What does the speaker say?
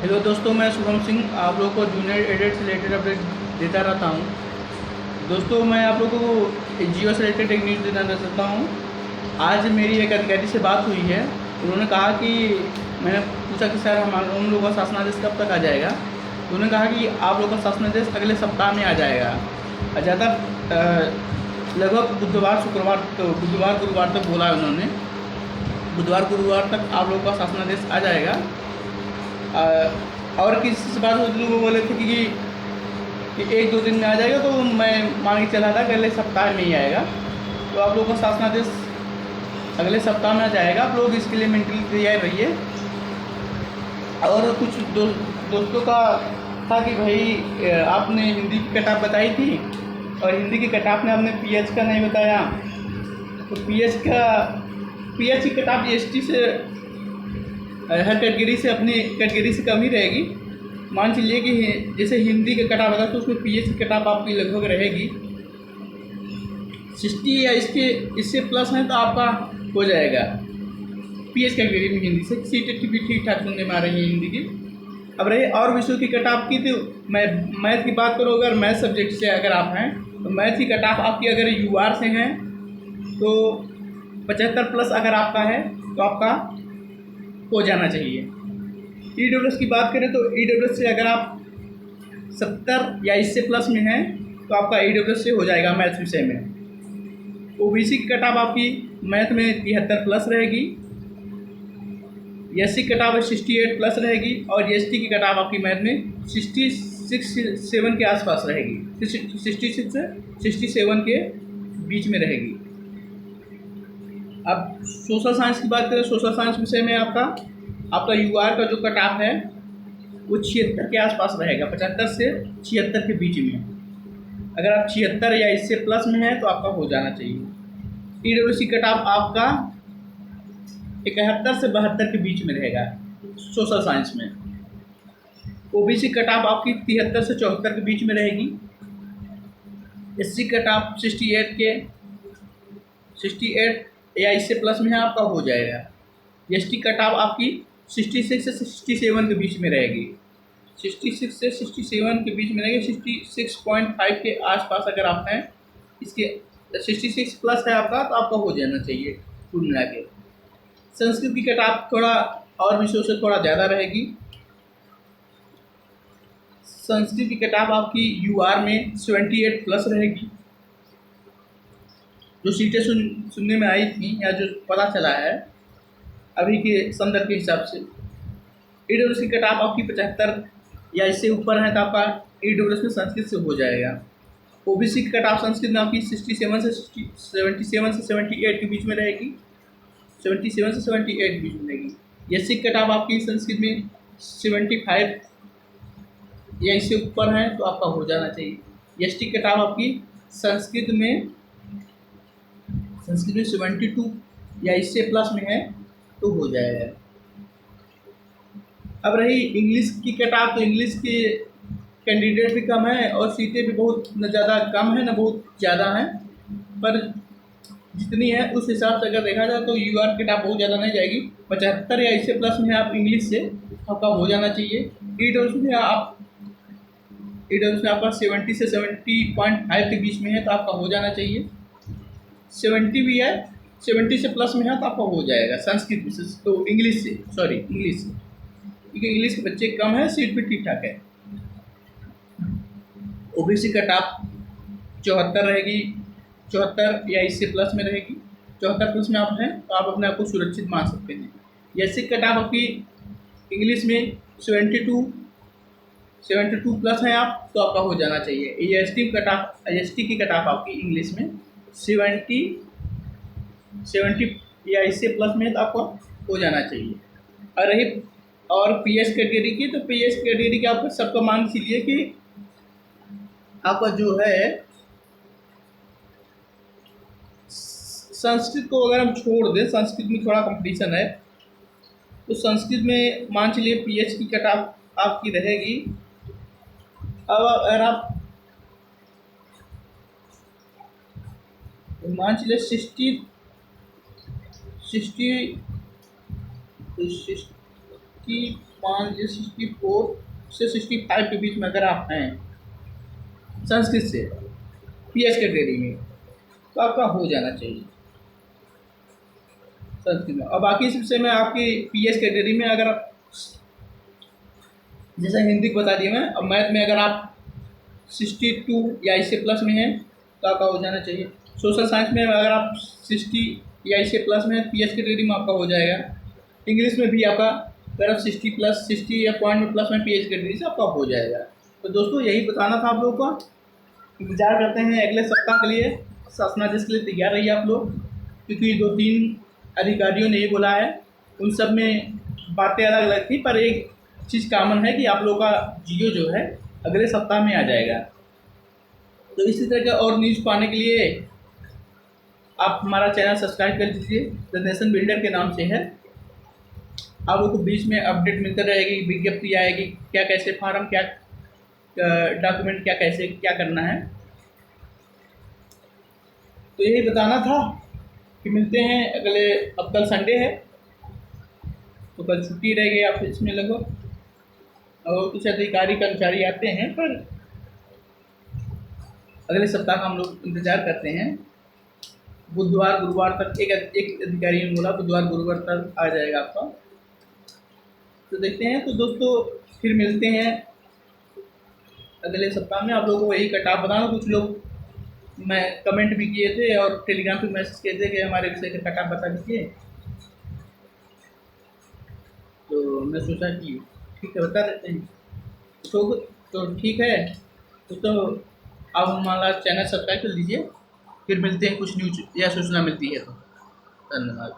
Hello दोस्तों, मैं शुभम सिंह आप लोगों को जूनियर एडिट से रिलेटेड अपडेट देता रहता हूँ। दोस्तों, मैं आप लोगों को जियो से रिलेटेड एक न्यूज़ देना चाहता हूँ। आज मेरी एक अधिकारी से बात हुई है। उन्होंने कहा कि मैंने पूछा कि सर उन लोगों का शासनादेश कब तक आ जाएगा। तो उन्होंने कहा कि आप लोगों का शासनादेश अगले सप्ताह में आ जाएगा। ज़्यादा लगभग बुधवार गुरुवार तक बोला है उन्होंने। बुधवार गुरुवार तक आप लोगों का शासनादेश आ जाएगा। और किसी से बात होती वो बोले थे कि एक दो दिन में आ जाएगा, तो मैं मान के चला था कि अगले सप्ताह में ही आएगा। तो आप लोगों का शासनादेश अगले सप्ताह में आ जाएगा। आप लोग इसके लिए मेंटली तैयार रहिए। और कुछ दोस्तों का था कि भाई आपने हिंदी की कटाप बताई थी और हिंदी की कटाप ने आपने पीएच का नहीं बताया। तो पीएच की कटाप जीएसटी से हर कैटेगरी से अपनी कैटेगरी से कम ही रहेगी। मान चलिए कि जैसे हिंदी का कटाप आता है तो उसमें पीएच की कटाप आपकी लगभग रहेगी 60 या इससे प्लस है तो आपका हो जाएगा पीएच कैटेगरी में। हिंदी से सीटेट की भी ठीक ठाक सुनने में आ रही है हिंदी की। अब रही और विषयों की कटाप की, तो मैं मैथ की बात करूँ, अगर मैथ सब्जेक्ट से अगर आप हैं तो मैथ की कटाप आपकी अगर यूआर से हैं तो 75 प्लस अगर आपका है तो आपका हो जाना चाहिए। ईडब्ल्यूएस की बात करें तो ईडब्ल्यूएस से अगर आप 70 या इससे प्लस में हैं तो आपका ईडब्ल्यूएस से हो जाएगा मैथ विषय में। ओबीसी की कटाप आपकी मैथ में 73 प्लस रहेगी। एससी की कटाप 68 प्लस रहेगी और एसटी की कटाप आपकी मैथ में 67 के आसपास रहेगी। 66 से 67 के बीच में रहेगी। अब सोशल साइंस की बात करें, सोशल साइंस विषय में आपका यूआर का जो कटाप है वो 76 के आसपास रहेगा, 75 से 76 के बीच में। अगर आप 76 या इससे प्लस में है तो आपका हो जाना चाहिए। ईडब्ल्यूसी कटाप आपका 71 से 72 के बीच में रहेगा सोशल साइंस में। ओबीसी कटाप आपकी 73 से 74 के बीच में रहेगी। एससी कटाप 68 या इससे प्लस में है, आपका हो जाएगा। एसटी कटाप आपकी 66 से 67 के बीच में रहेगी। 66 से 67 के बीच में रहेगी। 66.5 के आसपास अगर आप हैं, इसके 66 प्लस है आपका तो आपका हो जाना चाहिए कुल मिला के। संस्कृत की कटाप थोड़ा और विषयों से थोड़ा ज़्यादा रहेगी। संस्कृत की कटाप आपकी यूआर में 78 प्लस रहेगी। जो सीटें सुनने में आई थी या जो पता चला है अभी के संदर्भ के हिसाब से, ईडब्ल्यूएस की कटाप आपकी 75 या इससे ऊपर है तो आपका ईडब्ल्यूएस में संस्कृत से हो जाएगा। ओबीसी की कटाप संस्कृत में आपकी 67 से 78 के बीच में रहेगी। 77 से 78 के बीच में रहेगी। एससी की कटाप आपकी संस्कृत में 75 या इससे ऊपर है तो आपका हो जाना चाहिए। एसटी की कटाप आपकी संस्कृत में 72 या इससे प्लस में है तो हो जाएगा। अब रही इंग्लिश की कटाप, तो इंग्लिश के कैंडिडेट भी कम है और सीटें भी बहुत न ज़्यादा कम है न बहुत ज़्यादा हैं, पर जितनी है उस हिसाब से अगर देखा जाए तो यूआर की कटाप बहुत ज़्यादा नहीं जाएगी। 75 या इससे प्लस में आप इंग्लिश से आपका हो जाना चाहिए। ईडब्ल्यूएस में आपका 70 से 70.5 के बीच में है तो आपका हो जाना चाहिए। 70 भी है, 70 से प्लस में है तो आपका हो जाएगा संस्कृत से, तो इंग्लिश से, क्योंकि इंग्लिश के बच्चे कम है, सीट भी ठीक ठाक है। ओबीसी कटाप 74 रहेगी, 74 या इससे प्लस में रहेगी। 74 प्लस में आप हैं तो आप अपने आप को सुरक्षित मान सकते हैं। एससी कटाप आपकी इंग्लिश में 72 प्लस है आप तो आपका हो जाना चाहिए। एसटी की कटाप आपकी इंग्लिश में 70 या इससे प्लस में तो आपको हो जाना चाहिए। और रही और पीएच कैटेगरी की, तो पीएच कैटेगरी का आपको सबका मान लीजिए कि आपका जो है संस्कृत को अगर हम छोड़ दें, संस्कृत में थोड़ा कंपटीशन है, तो संस्कृत में मान चलिए पीएच की कटाप आपकी रहेगी। अब अगर आप मान चलिए 60 60 मान लीजिए 64 से 65 के बीच में अगर आप हैं संस्कृत से पीएच कैटेगरी में, तो आपका हो जाना चाहिए संस्कृत में। और बाकी सबसे में आपकी पीएच कैटेगरी में अगर आप, जैसे हिंदी को बता दिया मैं, अब मैथ में अगर आप 62 या इससे प्लस में हैं तो आपका हो जाना चाहिए। सोशल साइंस में अगर आप 60 या इससे प्लस में पीएच कैटेगरी में आपका हो जाएगा। इंग्लिश में भी आपका अगर आप 60 या पॉइंट में प्लस में पीएच कैटेगरी से आपका हो जाएगा। तो दोस्तों यही बताना था आप लोगों को। इंतजार करते हैं अगले सप्ताह के लिए, शासनादेश के लिए तैयार रहिए आप लोग, क्योंकि 2-3 अधिकारियों ने ये बोला है, उन सब में बातें अलग अलग थी, पर एक चीज़ कॉमन है कि आप लोगों का जियो जो है अगले सप्ताह में आ जाएगा। तो इसी तरह के और न्यूज़ पाने के लिए आप हमारा चैनल सब्सक्राइब कर दीजिए, द नेशन बिल्डर के नाम से है। आप लोगों को बीच में अपडेट मिलते रहेगी, विज्ञप्ति आएगी, क्या कैसे फार्म, क्या डॉक्यूमेंट, क्या कैसे क्या करना है। तो यही बताना था कि मिलते हैं अगले, अब कल संडे है तो कल छुट्टी रहेगी ऑफिस में लगभग, और कुछ अधिकारी कर्मचारी आते हैं, पर अगले सप्ताह का हम लोग इंतज़ार करते हैं। बुधवार गुरुवार तक एक अधिकारी ने बोला बुधवार गुरुवार तक आ जाएगा आपका। तो देखते हैं। तो दोस्तों फिर मिलते हैं अगले सप्ताह में। आप लोगों को वही कट ऑफ बताना। कुछ लोग मैं कमेंट भी किए थे और टेलीग्राम पे मैसेज किए थे कि हमारे विषय का कट ऑफ बता दीजिए, तो मैं सोचा कि ठीक है बता देते हैं। तो ठीक है। तो आप हमारा चैनल सब्सक्राइब कर लीजिए। फिर मिलते हैं कुछ न्यूज या सूचना मिलती है तो। धन्यवाद।